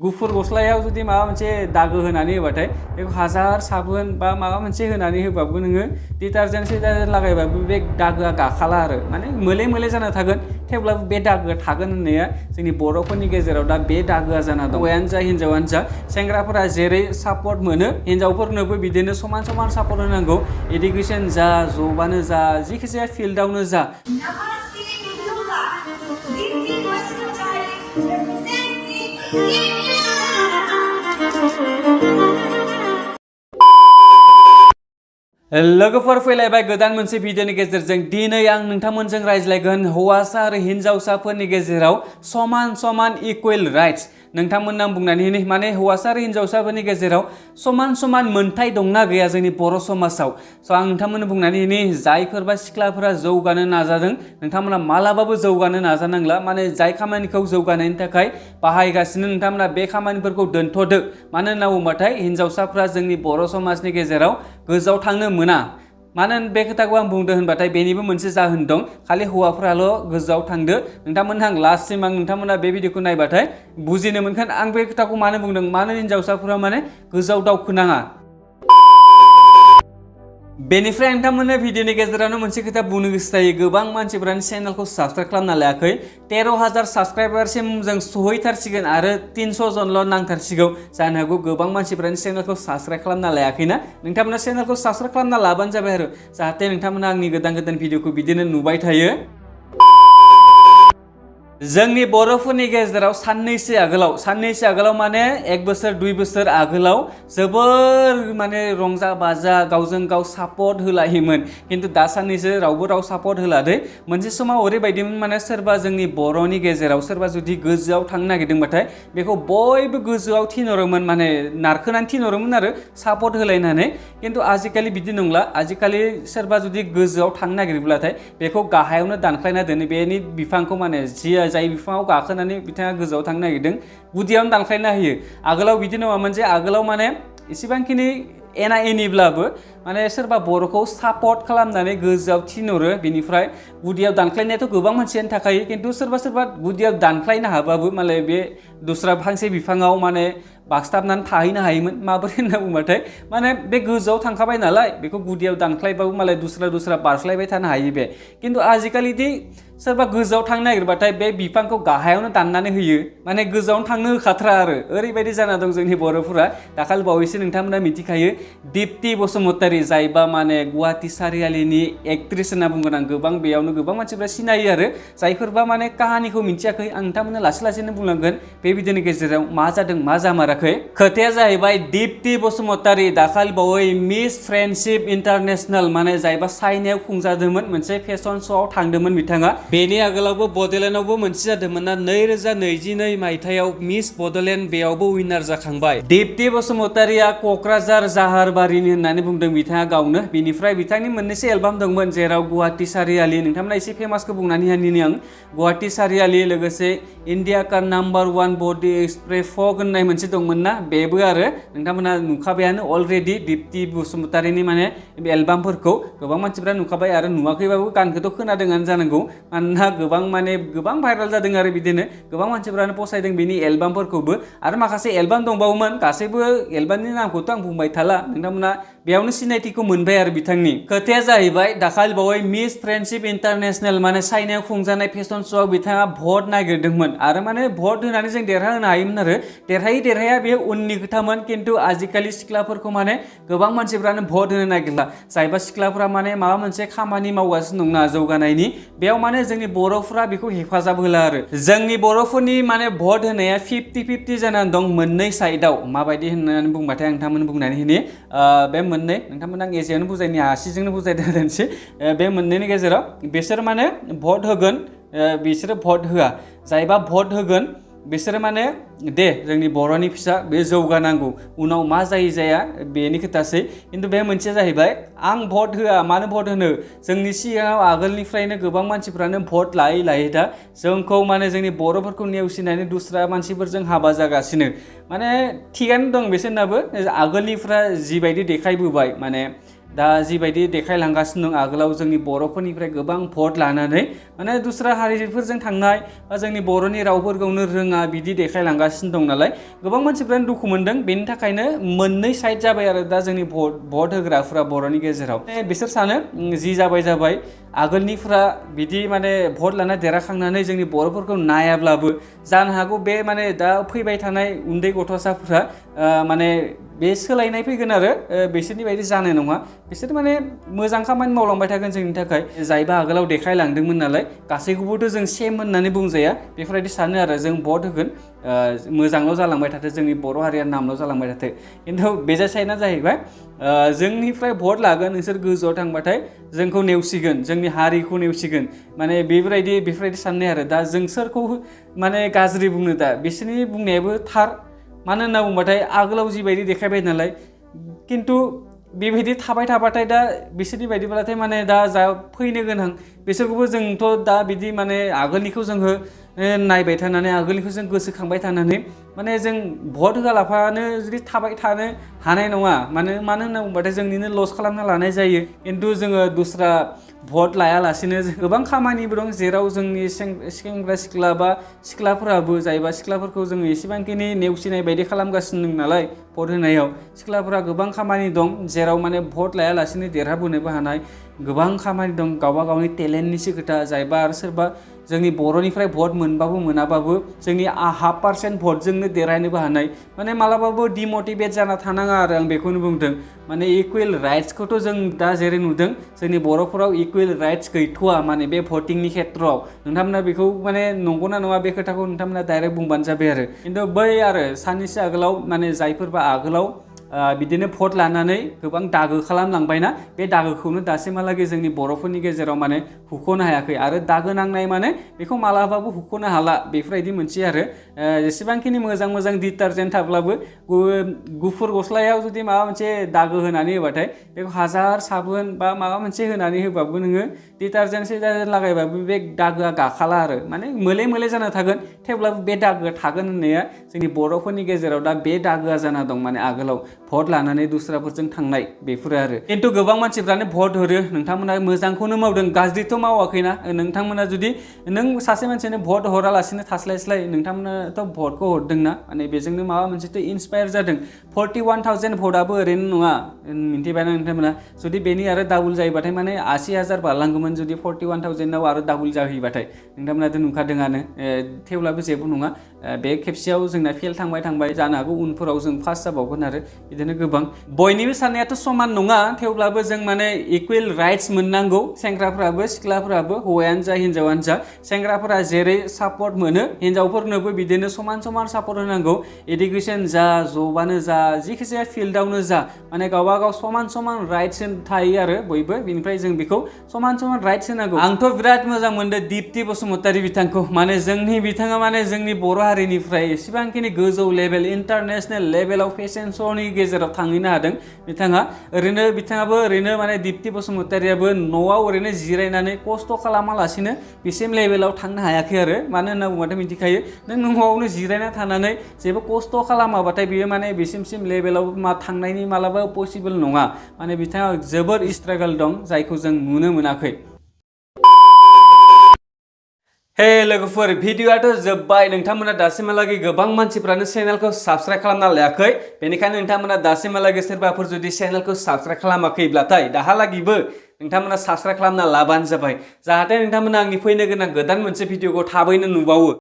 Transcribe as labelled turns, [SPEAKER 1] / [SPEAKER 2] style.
[SPEAKER 1] गुफुर गस्लायाव जुदि माबा मोनसे दागो होनानै होबाथाय बेखौ हाजार साबोन बा माबा मोनसे होनानै होबाबो नोङो डिटारजेन्ट लागायबाबो बे दागोआ गाखाला आरो माने मोले मोले जाना थागोन थेवब्लाबो बे दागोआ थागोन होननाया जोंनि बर'फोरनि गेजेराव दा बे दागोआ जाना दं। हौवायानो जा हिन्जावानो जा सेंग्राफोरा जेरै सापर्ट मोनो हिन्जावफोरनोबो बिदिनो समान समान सापर्ट होनांगौ। एडुकेसन जा जबानो जा जिखि जाया फिल्डआवनो जा। लोगोफोर फैलायबाय गोदान मोनसे भिडिअनि गेजेरजों दिनै आं नोंथांमोनजों रायज्लायगोन हौवासा आरो हिन्जावसाफोरनि गेजेराव समान समान इकुवेल राइट्स। नोंथांमोननो आं बुंनानै होनि माने हौवासा आरो हिन्जावसाफोरनि गेजेराव समान समान मोनथाय दंना गैया जोंनि बर' समाजाव। स' आं नोंथांमोननो बुंनानै होनि जायफोरबा सिख्लाफोरा जौगानो नाजादों नोंथांमोना मालाबाबो जौगानो नाजानांला। माने जाय खामानिखौ जौगानायनि थाखाय बाहायगासिनो नोंथांमोना बे खामानिफोरखौ दोनथ'दो। मानो होनना बुंबाथाय हिन्जावसाफ्रा जोंनि बर' समाजनि गेजेराव गोजौआव थांनो मोना। मानो बे खोथाखौ आं बुंदों होनबाथाय बेनिबो मोनसे जाहोन दं। खालि हौवाफ्राल' गोजौआव थांदो। नोंथांमोनहा आं लास्टसिम नोंथांमोना बे भिडिअखौ नायबाथाय बुजिनो मोनगोन आं बे खोथाखौ मानो बुंदों। मानो हिन्जावसाफोरा माने गोजौआव दावखोनाङा। बेनिफ्राय नोंथांमोननो भिडिअनि गेजेरावनो मोनसे खोथा बुंनो गोसो जायो। गोबां मानसिफोरानो चेनेलखौ साबस्क्राइब खालामना लायाखै। 13,000 साबस्क्राइबारसिम जों सहैथारसिगोन आरो 300 जनल' नांथारसिगौ। जानो हागौ गोबां मानसिफोरानो चेनेलखौ साबस्क्राइब खालामना लायाखैना। नोंथांमोना चेनेलखौ साबस्क्राइब खालामना लाबानो जाबाय आरो जाहाथे नोंथांमोना आंनि गोदान गोदान भिडिअखौ बिदिनो नुबाय थायो। जोंनि बर'फोरनि गेजेराव साननैसो आगोलाव माने 1 बोसोर 2 बोसोर आगोलाव जोबोर माने रंजा बाजा गावजों गाव सापर्ट होलायोमोन। खिन्थु दा साननैसो राव सापर्ट होलादे। मोनसे समाव ओरैबायदिमोन माने सोरबा जोंनि बर'नि गेजेराव सोरबा जुदि गोजौआव थांनो नागिरदोंबाथाय बेखौ बयबो गोजौआव थिनहरोमोन माने नारखोनानै थिनहरोमोन आरो सापर्ट होलायनानै। खिन्थु आजिखालि बिदि नंला। आजिखालि सोरबा जुदि गोजौआव थांनो नागिरब्लाथाय बेखौ गाहायावनो दानख्लायना दोनो। बेनि बिफांखौ माने जाय बिफाङाव गाखोनानै बिथाङा गोजौआव थांनो नागिरदों गुदियावनो दानख्लायना होयो। आगोलाव बिदि नङामोन जे आगोलाव माने एसेबांखिनि एना एनिब्लाबो माने सोरबा बर'खौ सापर्ट खालामनानै गोजौआव थिनहरो बेनिफ्राय गुदियाव दानख्लायनायाथ' गोबां मानसियानो थाखायो। खिन्थु सोरबा गुदियाव दानख्लायनो हाबाबो माने बे दस्रा फांसे बिफाङाव माने बागस्थाबनानै थाहैनो हायोमोन। माबोरै होनना बुंबाथाय माने बे गोजौआव थांखाबाय नालाय बेखौ गुदियाव दानख्लायबाबो मालाय दस्रा बारस्लायबाय थानो हायो बे। खिन्थु आजिखालिदि सोरबा गोजौआव थांनो नागिरबाथाय बे बिफांखौ गाहायावनो दाननानै होयो। माने गोजौआवनो थांनो होखाथ्रा आरो ओरैबायदि जाना दं जोंनि बर'फोरा। दाखालि बावैसो नोंथांमोना मिथिखायो दिप्ति बसुमतारी जायबा माने गुवाहाटी सारियालिनि एक्ट्रिस होनना बुंगोन आं। गोबां बेयावनो गोबां मानसिफ्रा सिनायो आरो जायफोरबा माने काहानिखौ मिथियाखै आं नोंथांमोननो लासै लासैनो बुंलांगोन बे भिडिअनि गेजेराव मा जादों मा जामाराखै। खोथाया जाहैबाय दिप्ति बसुमतारी दाखालि बावै मिस फ्रेन्डशिप इन्टारनेशनेल माने जायबा चाइनायाव खुंजादोंमोन मोनसे फेशन श'आव थांदोंमोन बिथाङा। बेनि आगोलावबो बड'लेण्डआवबो मोनसे जादोंमोन ना 2022 मायथाइयाव मिस बड'लेण्ड बेयावबो उइनार जाखांबाय। दिप्ति बसुमतारीया क'क्राझार जाहारबारिनि होननानै बुंदों बिथाङा गावनो। बिनिफ्राय बिथांनि मोननैसो एलबाम दंमोन जेराव गुवाहाटी सारियालि नोंथांमोना एसे फेमासखौ बुंनानै होनि आं। गुवाहाटी सारियालि लोगोसे इण्डिया का नाम्बार 1 बडि स्प्रे फग होननाय मोनसे दंमोन ना बेबो आरो नोंथांमोना नुखाबायानो अलरेडि दिप्ति बसुमतारीनि माने एलबामफोरखौ गोबां मानसिफ्रा नुखाबाय आरो नुवाखैबाबो गानखौथ' खोनादोंआनो जानांगौ। मानोना गोबां भाइरेल जादों आरो बिदिनो गोबां मानसिफ्रानो फसायदों बिनि एलबामफोरखौबो। आरो माखासे एलबाम दंबावोमोन गासैबो एलबामनि नामखौथ' आं बुंबाय थाला नोंथांमोना बेयावनो सिनायथिखौ मोनबाय आरो बिथांनि। खोथाया जाहैबाय दाखालि बावै मिस फ्रेन्डशिप इन्टारनेशनेल माने चाइनायाव खुंजानाय फेशन श'आव बिथाङा भट नागिरदोंमोन आरो माने भट होनानै जों देरहाहोनो हायोमोन आरो देरहाया बे उननि खोथामोन। खिन्थु आजिखालि सिख्लाफोरखौ माने गोबां मानसिफ्रानो भट होनो नागिरला। जायबा सिख्लाफोरा माने माबा मोनसे खामानि मावगासिनो दंना जौगानायनि बेयाव माने जोंनि बर'फ्रा बेखौ हेफाजाब होला आरो जोंनि बर'फोरनि माने भट होनाया 50-50 जानानै दं मोननै साइडआव। माबायदि होननानै बुंबाथाय आं नोंथांमोन बुंनानै होनि बे मोननै नोंथांमोन आं एजेयावनो बुजायनि आसिजोंनो बुजायदो दोनसै। बे मोननैनि गेजेराव बिसोर माने भट होगोन बिसोरो भट होआ। जायबा भट होगोन बिसोरो माने दे जोंनि बर'नि फिसा बे जौगानांगौ उनाव मा जाया बेनि खोथासै। खिन्थु बे मोनसेया जाहैबाय आं भट होआ। मानो भट होनो जोंनि सिगाङाव आगोलनिफ्रायनो गोबां मानसिफ्रानो भट लायै दा जोंखौ माने जोंनि बर'फोरखौ नेवसिनानै दस्रा मानसिफोरजों हाबा जागासिनो। माने थिगानो दं बिसोरनाबो आगोलनिफ्रा जिबायदि देखायबोबाय माने दा जिबायदि देखायलांगासिनो दं आगोलाव जोंनि बर'फोरनिफ्राय गोबां भट लानानै माने दस्रा हारिफोरजों थांनाय बा जोंनि बर'नि रावफोरखौनो रोङा बिदि देखायलांगासिनो दं नालाय गोबां मानसिफ्रानो दुखु मोनदों बेनि थाखायनो मोननै साइड जाबाय आरो दा जोंनि भट होग्राफोरा बर'नि गेजेराव बिसोर सानो जि जाबाय आगोलनिफ्रा बिदि माने भट लाना देरहाखांनानै जोंनि बर'फोरखौ नायाब्लाबो जानो हागौ बे माने दा फैबाय थानाय उन्दै गथ'साफ्रा माने बे सोलायनाय फैगोन आरो बिसोरनि बायदि जानाय नङा बिसोर माने मोजां खामानि मावलांबाय थागोन जोंनि थाखाय जायबा आगोलाव देखायलांदोंमोन नालाय गासैखौबोथ' जों सेम होननानै बुंजाया बेफोरबायदि सानो आरो जों भट होगोन मोजांल' जालांबाय थाथों जोंनि बर' हारिया नामल' जालांबाय थाथों खिन्थु बेजा साइडआ जाहैबाय जोंनिफ्राय भट लागोन नोंसोर गोजौआव थांबाथाय जोंखौ नेवसिगोन जोंनि हारिखौ नेवसिगोन माने बेफोरबायदि साननाय आरो दा जों सोरखौ माने गाज्रि बुंनो दा बिसोरनि बुंनायाबो थार मानो होनना बुंबाथाय आगोलाव जिबायदि देखायबाय नालाय खिन्थु बेबायदि थाबाय थाबाथाय दा बिसोरनि बायदिब्लाथाय माने दा जा फैनो गोनां बिसोरखौबो जोंथ' दा बिदि माने आगोलनिखौ जोङो नायबाय थानानै आगोलनिखौ जों गोसोखांबाय थानानै माने जों भट होआलाफानो जुदि थाबाय थानो हानाय नङा मानो होनना बुंबाथाय जोंनिनो लस खालामना लानाय जायो खिन्थु जोङो दस्रा भट लायालासिनो गोबां खामानिबो दं जेराव जोंनि सेंग्रा सिख्ला बा सिख्लाफोराबो जायबा सिख्लाफोरखौ जोङो एसेबांखिनि नेवसिनाय बायदि खालामगासिनो दं नालाय भट होनायाव सिख्लाफोरा गोबां खामानि दं जेराव माने भट लायालासिनो देरहाबोनोबो हानाय गोबां खामानि दं गावबा गावनि टेलेन्टनिसो खोथा जायबा आरो सोरबा जोंनि बर'निफ्राय भट मोनबाबो मोनाबाबो जोंनि 0.5% भटजोंनो देरहानोबो हानाय माने मालाबाबो डिमटिभेट जाना थानाङा आरो आं बेखौनो बुंदों माने इकुवेल राइट्सखौथ' जों दा जेरै नुदों जोंनि बर'फोराव इकुवेल राइट्स गैथ'वा माने बे भटिंनि खेथ्रआव नोंथांमोना बेखौ माने नंगौना नङा बे खोथाखौ नोंथांमोना डाइरेक्ट बुंबानो जाबाय आरो खिन्थु बै आरो साननैसो आगोलाव माने जायफोरबा आगोलाव बिदिनो भट लानानै गोबां दागो खालामलांबायना बे दागोखौनो दासिमहालागै जोंनि बर'फोरनि गेजेराव माने हुख'नो हायाखै आरो दागो नांनाय माने बेखौ मालाबाबो हुख'नो हाला बेफोरबायदि मोनसे आरो जेसेबांखिनि मोजां डिटारजेन्ट थाब्लाबो गुफुर गस्लायाव जुदि माबा मोनसे दागो होनानै होबाथाय बेखौ हाजार साबोन बा माबा मोनसे होनानै होबाबो नोङो डिटारजेन्ट लागायबाबो बे दागोआ गाखाला आरो माने मोले जाना थागोन थेवब्लाबो बे दागोआ थागोन होननाया जोंनि बर'फोरनि गेजेराव दा बे दागोआ जाना दं माने आगोलाव भट लानानै दस्राफोरजों थांनाय बेफोरो आरो खिन्थु गोबां मानसिफ्रानो भट हरो नोंथांमोना मोजांखौनो मावदों गाज्रिथ' मावाखैना नोंथांमोना जुदि नों सासे मानसिनो भट हरालासिनो थास्लायस्लाय नोंथांमोनाथ' भटखौ हरदोंना माने बेजोंनो माबा मोनसेथ' इन्सपायार जादों 41,000 भटआबो ओरैनो नङा मिन्थिबायना नोंथांमोना जुदि बेनि आरो डाबल जायोबाथाय माने 80,000 बारलांगौमोन जुदि 41,000आव आरो डाबल जाहैबाथाय नोंथांमोनाथ' नुखादोंआनो थेवब्लाबो जेबो नङा बे खेबसेयाव जोंना फेल थांबाय जानो हागौ उनफोराव जों फार्स्ट जाबावगोन आरो बिदिनो गोबां बयनिबो साननायाथ' समान नङा थेवब्लाबो जों माने इकुवेल राइट्स मोननांगौ सेंग्राफ्राबो सिख्लाफ्राबो हौवायानो जा हिन्जावानो जा सेंग्राफोरा जेरै सापर्ट मोनो हिन्जावफोरनोबो बिदिनो समान सापर्ट होनांगौ एडुकेसन जा जबानो जा जिखिजाया फिल्डआवनो जा माने गावबा गाव समान राइट्स थायो आरो बयबो बिनिफ्राय जों बेखौ समान राइट्स होनांगौ आंथ' बिराद मोजां मोनदों दिप्ति बसुमतारी बिथांखौ माने बिथाङा माने जोंनि बर' हारिनिफ्राय एसेबांखिनि गोजौ लेभेल इन्टारनेसनेल लेभेलाव फेशन श'नि गेजेराव थांहैनो हादों बिथाङाबो ओरैनो माने दिप्ति बसुमतारीयाबो न'आव ओरैनो जिरायनानै खस्थ' खालामालासिनो बिसिम लेभेलाव थांनो हायाखै आरो मानो होनना बुङोबाथाय मिथिखायो नों न'आवनो जिरायना थानानै जेबो खस्थ' खालामाबाथाय बियो माने बिसिम लेभेलाव थांनायनि मालाबा पसिबोल नङा माने बिथाङा जोबोर स्ट्रागल दं जायखौ जों नुनो मोनाखै हे लोगोफोर भिडिअआथ' जोब्बाय नोंथांमोना दासिमहालागै गोबां मानसिफ्रानो चेनेलखौ साबस्क्राइब खालामना लायाखै बेनिखायनो नोंथांमोना दासिमहालागै सोरबाफोर जुदि चेनेलखौ साबस्क्राइब खालामाखैब्लाथाय दाहालागिबो नोंथांमोना साबस्क्राइब खालामना लाबानो जाबाय जाहाथे नोंथांमोना आंनि फैनो गोनां गोदान मोनसे भिडिअखौ थाबैनो नुबावो